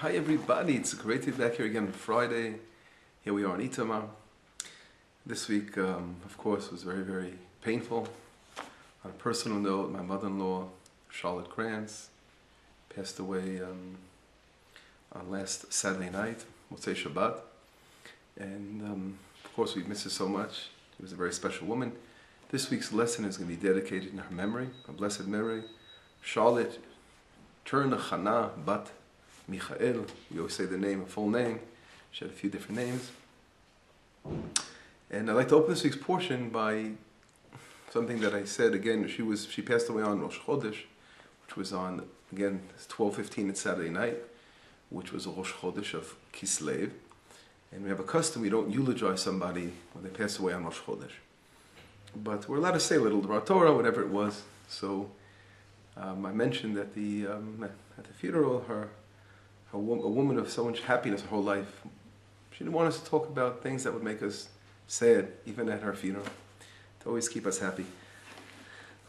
Hi everybody, it's great to be back here again on Friday. Here we are in Itamar. This week, of course, was very, very painful. On a personal note, my mother-in-law, Charlotte Krantz, passed away on last Saturday night, Motzei Shabbat. And of course, we miss her so much. She was a very special woman. This week's lesson is going to be dedicated in her memory, a blessed memory. Charlotte turned Chana Bat Michael, we always say the name, a full name. She had a few different names. And I'd like to open this week's portion by something that I said again. She passed away on Rosh Chodesh, which was on, again, 12:15 on Saturday night, which was a Rosh Chodesh of Kislev. And we have a custom, we don't eulogize somebody when they pass away on Rosh Chodesh. But we're allowed to say a little about Torah, whatever it was. So I mentioned that at the funeral, a woman of so much happiness her whole life, she didn't want us to talk about things that would make us sad, even at her funeral, to always keep us happy.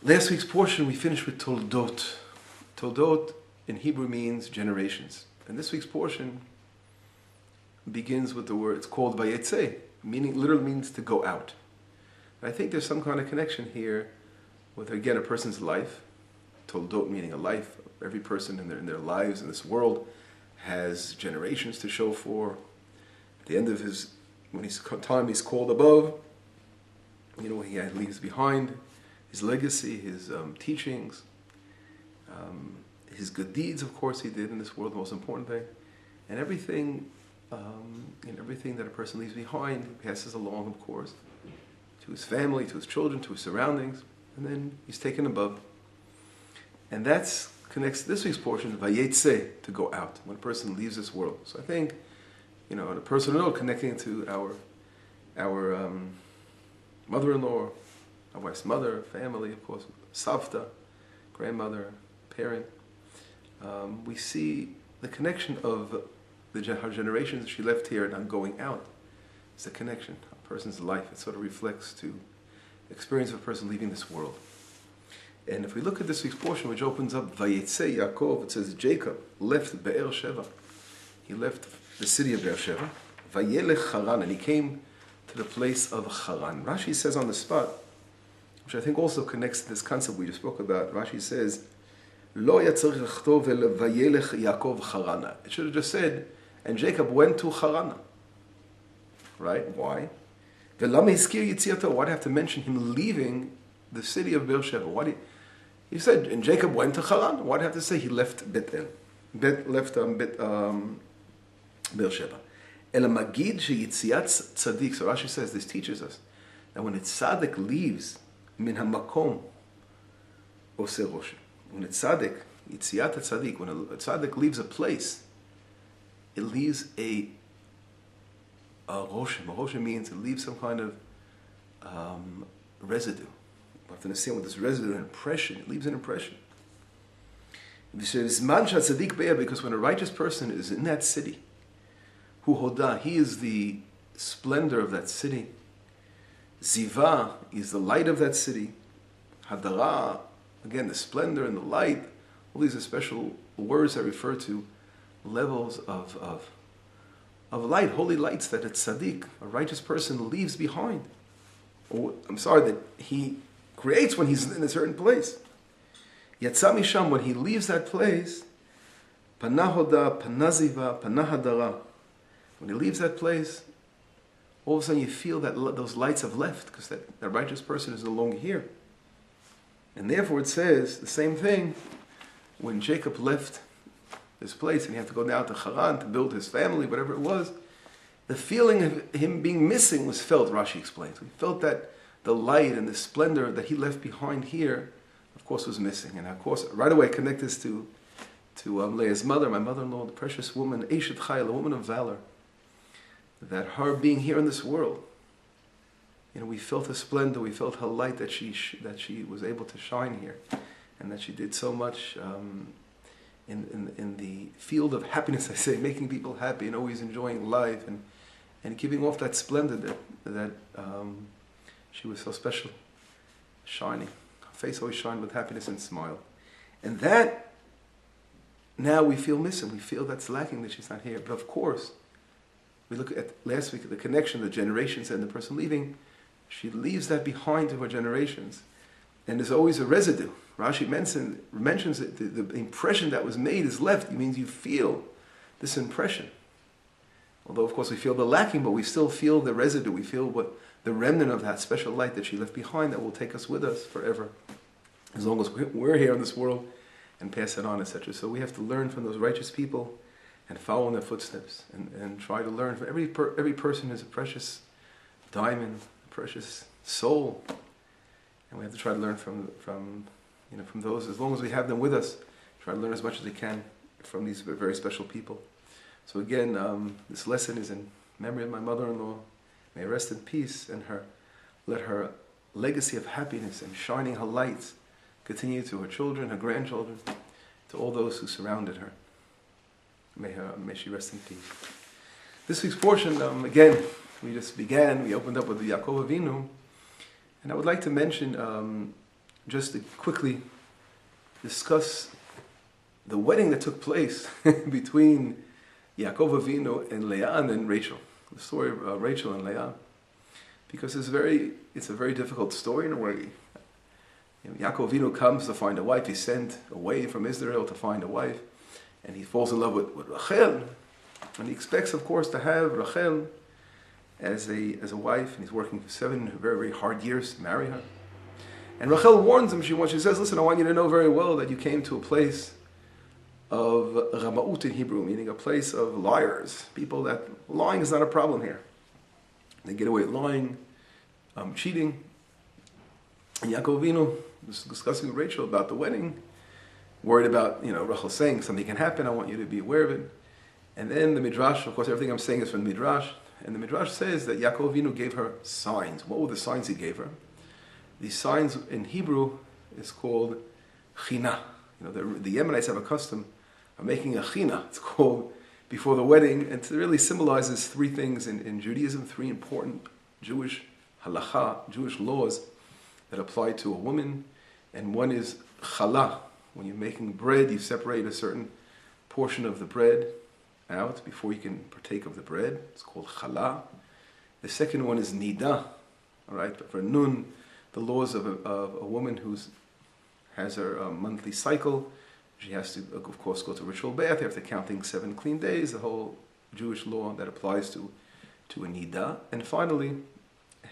Last week's portion, we finished with Toldot. Toldot in Hebrew means generations. And this week's portion begins with the word, it's called Vayetze, meaning, literally means to go out. And I think there's some kind of connection here with, again, a person's life. Toldot meaning a life. Every person in their lives in this world has generations to show for. At the end of when his time he's called above, what he leaves behind, his legacy, his teachings, his good deeds, of course, he did in this world, the most important thing, and everything that a person leaves behind, he passes along, of course, to his family, to his children, to his surroundings, and then he's taken above. And that connects to this week's portion, Vayetze, to go out, when a person leaves this world. So I think, on a personal note, connecting to our mother-in-law, our wife's mother, family, of course, savta, grandmother, parent, we see the connection of her generations she left here and going out. It's a connection, a person's life. It sort of reflects to the experience of a person leaving this world. And if we look at this week's portion, which opens up Vayetze Yaakov, it says Jacob left Be'er Sheva. He left the city of Be'er Sheva. Vayelech Haran, and he came to the place of Haran. Rashi says on the spot, which I think also connects to this concept we just spoke about. Rashi says, Lo yatzarich lechtov el Vayelech Yaakov Harana. It should have just said, and Jacob went to Haran. Right? Why? V'lama hizkir yitziato. Why do I have to mention him leaving the city of Be'er Sheva? He said, and Jacob went to Haran. Why do I have to say he left Be'er Sheva? El magid sheyitziat tzaddik. So Rashi says, this teaches us that when a tzaddik leaves min hamakom oseh roshem. When a tzaddik, yitziat tzaddik, when a tzaddik leaves a place, it leaves a roshem. A roshem means it leaves some kind of residue. You have to understand what this residue, an impression, it leaves an impression. Because when a righteous person is in that city, hu hoda, he is the splendor of that city. Ziva is the light of that city. Hadara, again, the splendor and the light. All these are special words that refer to levels of light, holy lights that a tzaddik, a righteous person, leaves behind. That he creates when he's in a certain place. Yatsa misham, when he leaves that place, panahoda, panaziva, panahadara. When he leaves that place, all of a sudden you feel that those lights have left because that righteous person is no longer here. And therefore it says the same thing when Jacob left this place and he had to go down to Haran to build his family, whatever it was. The feeling of him being missing was felt, Rashi explains. We felt that the light and the splendor that he left behind here, of course, was missing. And of course, right away connect this to Leah's mother, my mother-in-law, the precious woman, Eshet Chayil, a woman of valor. That her being here in this world, we felt her splendor, we felt her light that she was able to shine here, and that she did so much in the field of happiness, I say, making people happy and always enjoying life and giving off that splendor that she was so special, shining. Her face always shined with happiness and smile. And that now we feel missing. We feel that's lacking, that she's not here. But of course, we look at last week, the connection, the generations and the person leaving. She leaves that behind to her generations. And there's always a residue. Rashi mentions it, the impression that was made is left. It means you feel this impression. Although, of course, we feel the lacking, but we still feel the residue. We feel what the remnant of that special light that she left behind that will take us with us forever, as long as we're here in this world, and pass it on, etc. So we have to learn from those righteous people and follow in their footsteps, and try to learn from every person is a precious diamond, a precious soul, and we have to try to learn from those, as long as we have them with us. Try to learn as much as we can from these very special people. So again, this lesson is in memory of my mother-in-law. May rest in peace, and let her legacy of happiness and shining her lights continue to her children, her grandchildren, to all those who surrounded her. May she rest in peace. This week's portion, again, we opened up with the Yaakov Avinu, and I would like to mention, just to quickly discuss the wedding that took place between Yaakov Avinu and Leah and Rachel. The story of Rachel and Leah, because it's a very difficult story in a way. Yaakov Avinu comes to find a wife. He's sent away from Israel to find a wife, and he falls in love with Rachel, and he expects, of course, to have Rachel as a wife, and he's working for 7 very, very hard years to marry her. And Rachel warns him. She says, "Listen, I want you to know very well that you came to a place of Ramaut in Hebrew, meaning a place of liars, people that lying is not a problem here. They get away with lying, cheating." And Yaakov Avinu was discussing with Rachel about the wedding, worried about, Rachel saying something can happen, I want you to be aware of it. And then the Midrash, of course everything I'm saying is from the Midrash, and the Midrash says that Yaakov Avinu gave her signs. What were the signs he gave her? These signs in Hebrew is called china. The Yemenites have a custom of making a china. It's called before the wedding, and it really symbolizes 3 things in Judaism, 3 important Jewish halakha, Jewish laws that apply to a woman. And one is challah. When you're making bread, you separate a certain portion of the bread out before you can partake of the bread. It's called challah. The second one is nida. All right, but for nun, the laws of a woman who has her monthly cycle, she has to, of course, go to ritual bath after counting 7 clean days, the whole Jewish law that applies to a nida. And finally,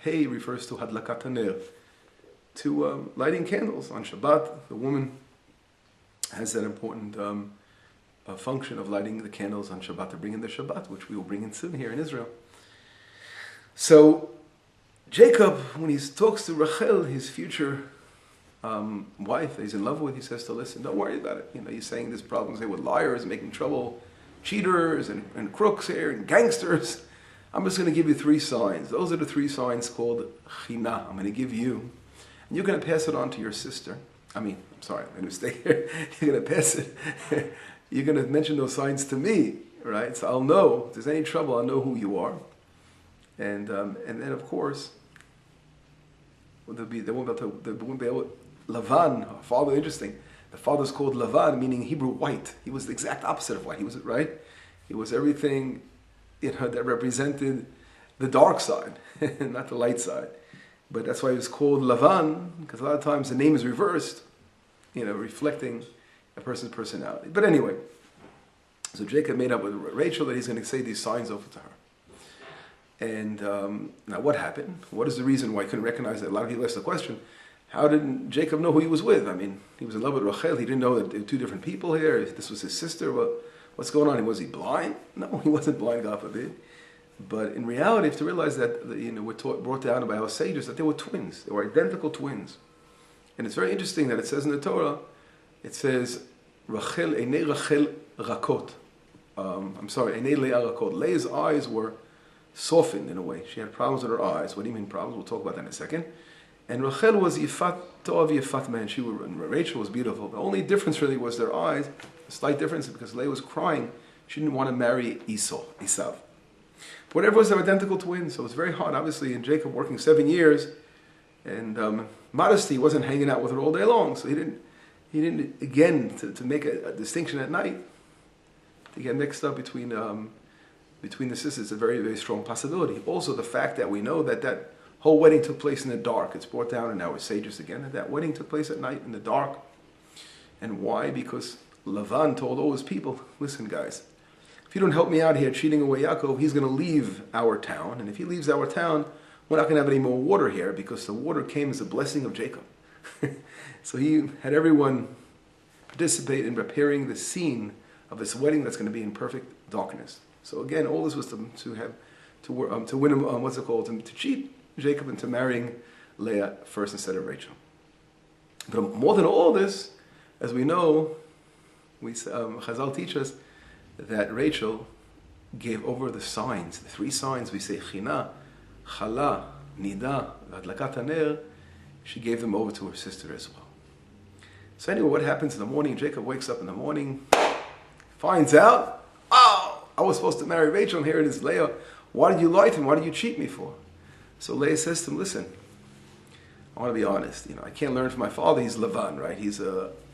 hey refers to hadlakat haner, to lighting candles on Shabbat. The woman has that important function of lighting the candles on Shabbat to bring in the Shabbat, which we will bring in soon here in Israel. So Jacob, when he talks to Rachel, his future wife that he's in love with, he says to listen, don't worry about it. He's saying there's problems here with liars, making trouble, cheaters and crooks here and gangsters. I'm just going to give you 3 signs. Those are the 3 signs called china. I'm going to give you. And you're going to pass it on to your sister. I'm sorry, I made a mistake here. You're going to pass it. You're going to mention those signs to me, right? So I'll know. If there's any trouble, I'll know who you are. And then, of course, they won't be able. Lavan, her father, interesting. The father's called Lavan, meaning Hebrew white. He was the exact opposite of white. He was right. He was everything, that represented the dark side, not the light side. But that's why he was called Lavan, because a lot of times the name is reversed, reflecting a person's personality. But anyway, so Jacob made up with Rachel that he's going to say these signs over to her. And now what happened? What is the reason why he couldn't recognize it? A lot of people ask the question, how did Jacob know who he was with? He was in love with Rachel. He didn't know that there were 2 different people here. This was his sister. What's going on? Was he blind? No, he wasn't blind, God forbid. But in reality, you have to realize that we're brought down by our sages that they were twins. They were identical twins. And it's very interesting that it says in the Torah, it says, Rachel, Einei Rachel Rakot. Einei Leah Rakot. Leah's eyes were softened in a way. She had problems with her eyes. What do you mean problems? We'll talk about that in a second. And Rachel was Yifat Tov Yifat Man. And Rachel was beautiful. The only difference really was their eyes. A slight difference because Leah was crying. She didn't want to marry Esav. But whatever was, they're identical twins. So it was very hard, obviously, in Jacob working 7 years. And modesty, wasn't hanging out with her all day long. So he didn't again, to make a distinction at night, to get mixed up between the sisters is a very, very strong possibility. Also, the fact that we know that that whole wedding took place in the dark. It's brought down in our sages again, that wedding took place at night in the dark. And why? Because Lavan told all his people, listen guys, if you don't help me out here cheating away Yaakov, he's going to leave our town. And if he leaves our town, we're not going to have any more water here because the water came as a blessing of Jacob. So he had everyone participate in preparing the scene of this wedding that's going to be in perfect darkness. So again, all this was to win him, to cheat Jacob into marrying Leah first instead of Rachel. But more than all this, as we know, Chazal teach us that Rachel gave over the signs, the three signs we say, China, Chala, Nida, Adlakat Haner, she gave them over to her sister as well. So anyway, what happens in the morning? Jacob wakes up in the morning, finds out, oh, I was supposed to marry Rachel, and here it is Leah. Why did you lie to me? Why did you cheat me for? So Leah says to him, listen, I want to be honest. I can't learn from my father. He's Lavan, right? He's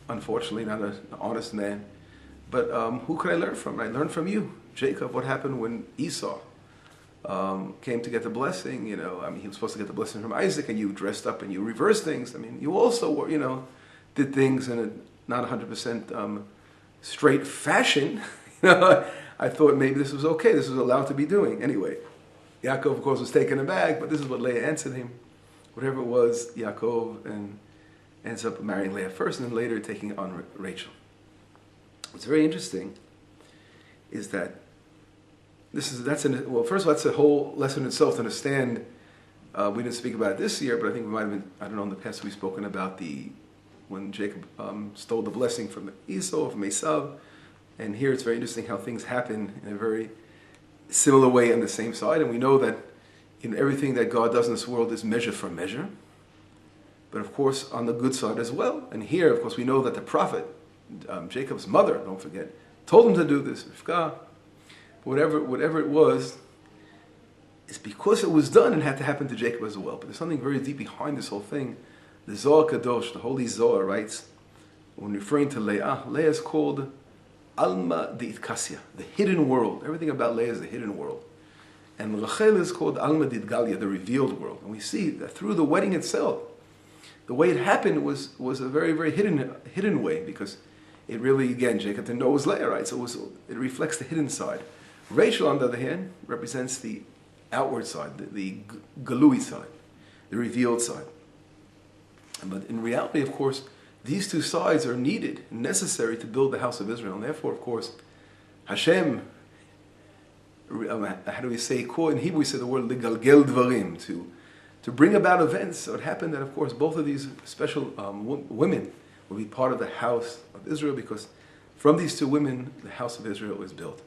unfortunately not an honest man. But who could I learn from? I learned from you, Jacob. What happened when Esau came to get the blessing? He was supposed to get the blessing from Isaac, and you dressed up and you reversed things. You also were, did things in a not 100% straight fashion. I thought maybe this was okay. This was allowed to be doing. Anyway, Yaakov, of course, was taken aback, but this is what Leah answered him. Whatever it was, Yaakov and ends up marrying Leah first and then later taking on Rachel. What's very interesting is that first of all, that's a whole lesson in itself to understand. We didn't speak about it this year, but I think we might have been, I don't know, in the past we've spoken about when Jacob stole the blessing from Esau, from Esav. And here it's very interesting how things happen in a very similar way on the same side. And we know that everything that God does in this world is measure for measure. But of course, on the good side as well. And here, of course, we know that the prophet, Jacob's mother, don't forget, told him to do this, Rivka. Whatever it was, it's because it was done and had to happen to Jacob as well. But there's something very deep behind this whole thing. The Zohar Kadosh, the Holy Zohar, writes, when referring to Leah is called Alma de Itkasya, the hidden world. Everything about Leah is the hidden world. And Rachel is called Alma de Idgalia, the revealed world. And we see that through the wedding itself, the way it happened was a very, very hidden way, because it really, again, Jacob didn't know it was Leah, right? So it reflects the hidden side. Rachel, on the other hand, represents the outward side, the galui side, the revealed side. But in reality, of course, these two sides are needed, necessary to build the house of Israel. And therefore, of course, Hashem, how do we say, in Hebrew we say the word ligalgel dvarim, to bring about events. So it happened that, of course, both of these special women will be part of the house of Israel, because from these two women, the house of Israel is built.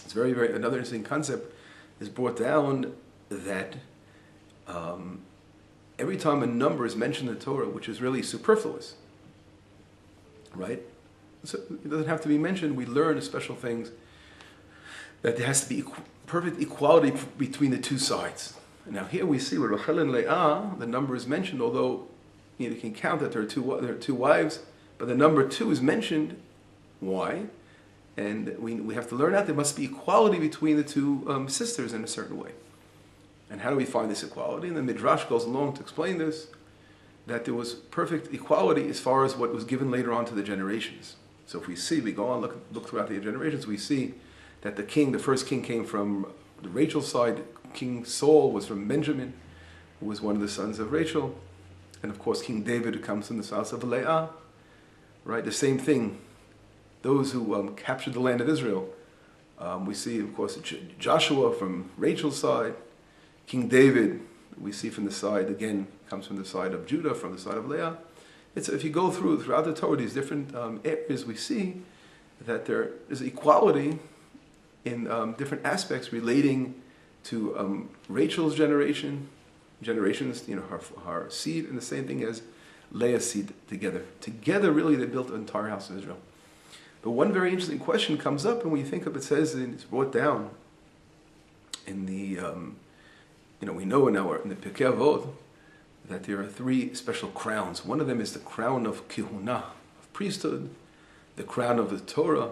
It's very, very, another interesting concept is brought down that every time a number is mentioned in the Torah, which is really superfluous, right? So it doesn't have to be mentioned. We learn special things, that there has to be perfect equality between the two sides. Now here we see with Rachel and Leah, the number is mentioned, although you can count that there are two wives, but the number 2 is mentioned. Why? And we have to learn that there must be equality between the two sisters in a certain way. And how do we find this equality? And the Midrash goes along to explain this, that there was perfect equality as far as what was given later on to the generations. So if we go on, look throughout the generations, we see that the first king came from the Rachel side. King Saul was from Benjamin, who was one of the sons of Rachel. And of course, King David, who comes from the house of Leah. Right? The same thing. Those who captured the land of Israel. We see, of course, Joshua from Rachel's side. King David, we see from the side, again, comes from the side of Judah, from the side of Leah. If you go throughout the Torah, these different areas, we see that there is equality in different aspects relating to Rachel's generations, her seed, and the same thing as Leah's seed together. Together, really, they built the entire house of Israel. But one very interesting question comes up, and when you think of it, says, and it's brought down in the, we know in the Pirkei Avot that there are 3 special crowns. One of them is the crown of Kehuna, of priesthood, the crown of the Torah,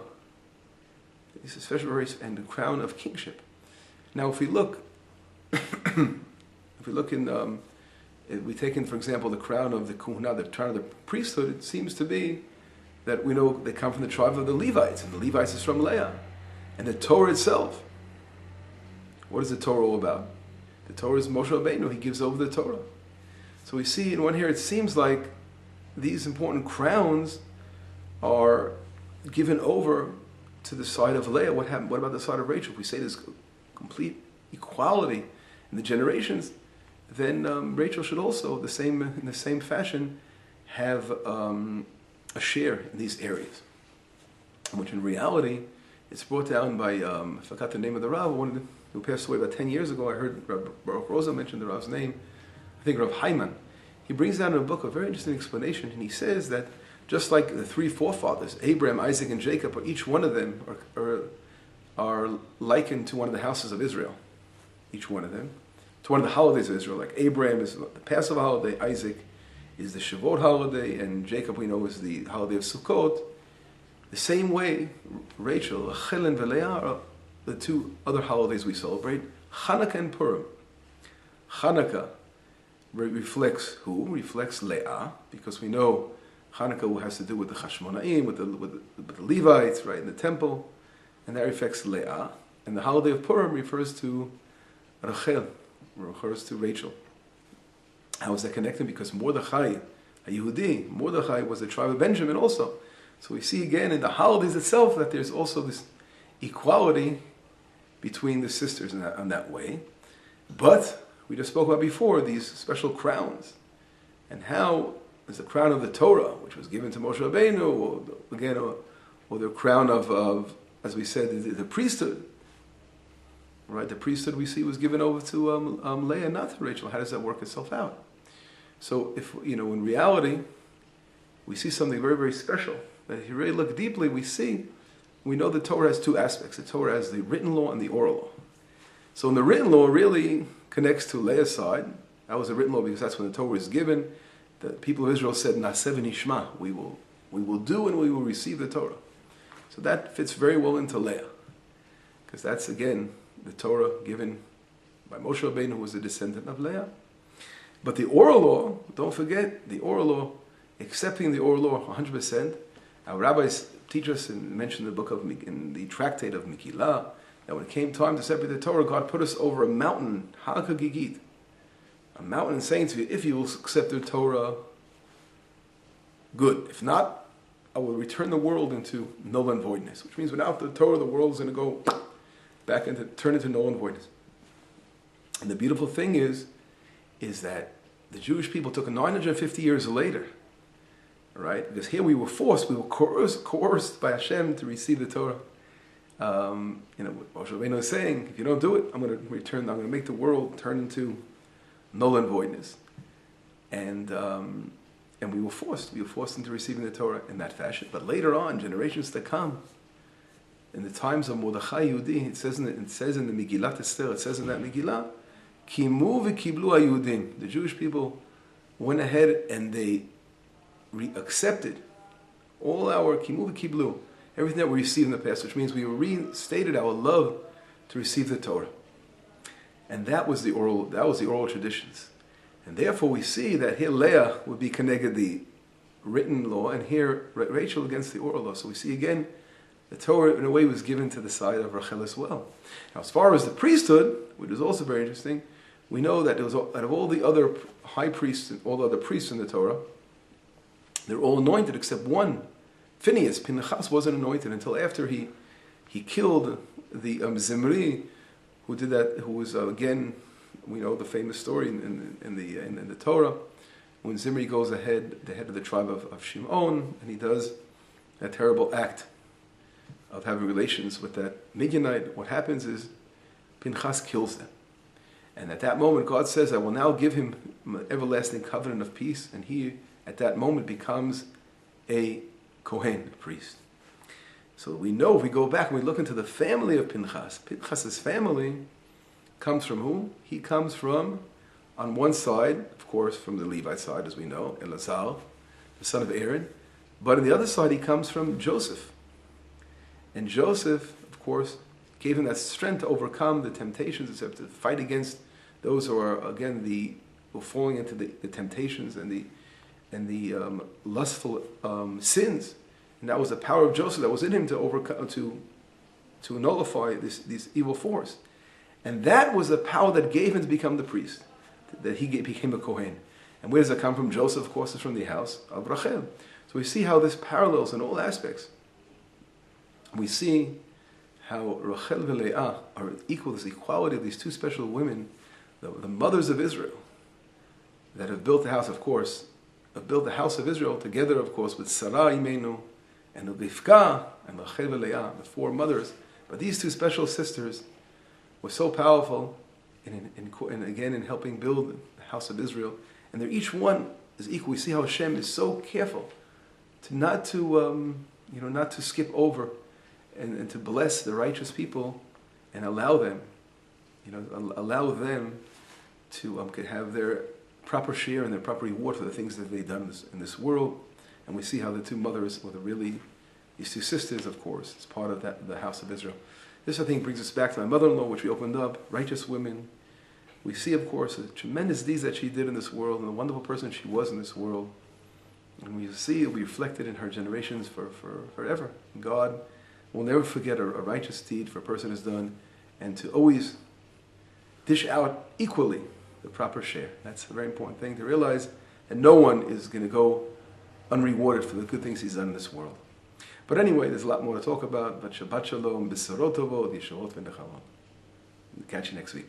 It's a special race and the crown of kingship. Now, if we look, if we take in, for example, the crown of the kuhuna, the crown of the priesthood, it seems to be that we know they come from the tribe of the Levites, and the Levites is from Leah. And the Torah itself, what is the Torah all about? The Torah is Moshe Rabbeinu, he gives over the Torah. So we see in one here, it seems like these important crowns are given over to the side of Leah. What happened? What about the side of Rachel? If we say there's complete equality in the generations, then Rachel should also, in the same fashion, have a share in these areas. Which in reality, it's brought down by, I forgot the name of the Rav, who passed away about 10 years ago. I heard Baruch Rosa mention the Rav's name. I think Rav Hyman. He brings down in a book a very interesting explanation, and he says that just like the three forefathers, Abraham, Isaac, and Jacob, each one of them are likened to one of the houses of Israel. Each one of them. To one of the holidays of Israel. Like Abraham is the Passover holiday, Isaac is the Shavuot holiday, and Jacob, we know, is the holiday of Sukkot. The same way, Rachel, Rachel and Leah are the two other holidays we celebrate, Hanukkah and Purim. Hanukkah reflects who? Reflects Leah, because we know Hanukkah has to do with the Chashmonaim, with the Levites, right, in the temple, and that reflects Leah. And the holiday of Purim refers to Rachel, refers to Rachel. How is that connected? Because Mordechai, a Yehudi, Mordechai was the tribe of Benjamin also. So we see again in the holidays itself that there's also this equality between the sisters in that way. But we just spoke about before these special crowns, and how is the crown of the Torah, which was given to Moshe Rabbeinu, or the crown of as we said, the priesthood. Right, the priesthood we see was given over to Leah, not to Rachel. How does that work itself out? So if in reality, we see something very, very special. That if you really look deeply, we know the Torah has two aspects. The Torah has the written law and the oral law. So in the written law really connects to Leah's side. That was the written law because that's when the Torah was given. The people of Israel said, Naseh v'nishma, we will do and we will receive the Torah. So that fits very well into Leah. Because that's, again, the Torah given by Moshe Rabbeinu, who was a descendant of Leah. But the oral law, don't forget, the oral law, accepting the oral law 100%, our rabbis teach us and mention in the tractate of Megillah, that when it came time to separate the Torah, God put us over a mountain, Har Hagigit, a mountain saying to you, if you will accept the Torah, good. If not, I will return the world into null and voidness, which means without the Torah, the world is going to go back turn into null and voidness. And the beautiful thing is that the Jewish people took 950 years later, right? Because here we were coerced by Hashem to receive the Torah. What Moshe Rabbeinu is saying, if you don't do it, I'm going to make the world turn into null and voidness. And we were forced into receiving the Torah in that fashion. But later on, generations to come, in the times of Mordechai Yehudi, it says in the Megillat Esther, it says in that Megillah, Kimu v'kiblu HaYehudim. The Jewish people went ahead and they accepted all our Kimu v'kiblu, everything that we received in the past, which means we restated our love to receive the Torah. And that was the oral traditions. And therefore we see that here Leah would be connected the written law, and here Rachel against the oral law. So we see again, the Torah, in a way, was given to the side of Rachel as well. Now, as far as the priesthood, which is also very interesting, we know that out of all the other high priests and all the other priests in the Torah, they're all anointed except one. Phineas, Pinchas, wasn't anointed until after he killed the Zimri, who did that. Who was again, we know the famous story in the Torah, when Zimri goes ahead, the head of the tribe of Shimon, and he does that terrible act of having relations with that Midianite. What happens is Pinchas kills them. And at that moment, God says, I will now give him an everlasting covenant of peace. And he, at that moment, becomes a Kohen, a priest. So we know, if we go back and we look into the family of Pinchas, Pinchas's family comes from who? He comes from, on one side, of course, from the Levite side, as we know, Elazar, the son of Aaron. But on the other side, he comes from Joseph. And Joseph, of course, gave him that strength to overcome the temptations, to fight against those who are, again, who are falling into the temptations and the lustful sins. And that was the power of Joseph that was in him to overcome, to nullify this evil force. And that was the power that gave him to become the priest, that he became a Kohen. And where does that come from? Joseph, of course, is from the house of Rachel. So we see how this parallels in all aspects. We see how Rachel and Leah are equal, this equality of these two special women, the mothers of Israel, that have built the house, of course, have built the house of Israel together, of course, with Sarah Imenu and Rivka and Rachel and Leah, the four mothers. But these two special sisters were so powerful in helping build the house of Israel. And each one is equal. We see how Hashem is so careful to not to skip over and to bless the righteous people and allow them to have their proper share and their proper reward for the things that they've done in this world. And we see how the two mothers were these two sisters, of course, as part of the house of Israel. This, I think, brings us back to my mother-in-law, which we opened up, righteous women. We see, of course, the tremendous deeds that she did in this world and the wonderful person she was in this world. And we see it will be reflected in her generations for forever. God will never forget a righteous deed for a person has done, and to always dish out equally the proper share. That's a very important thing to realize, that no one is going to go unrewarded for the good things he's done in this world. But anyway, there's a lot more to talk about. But Shabbat Shalom, B'sorot Tovot, Yeshuot V'Nechamot. Catch you next week.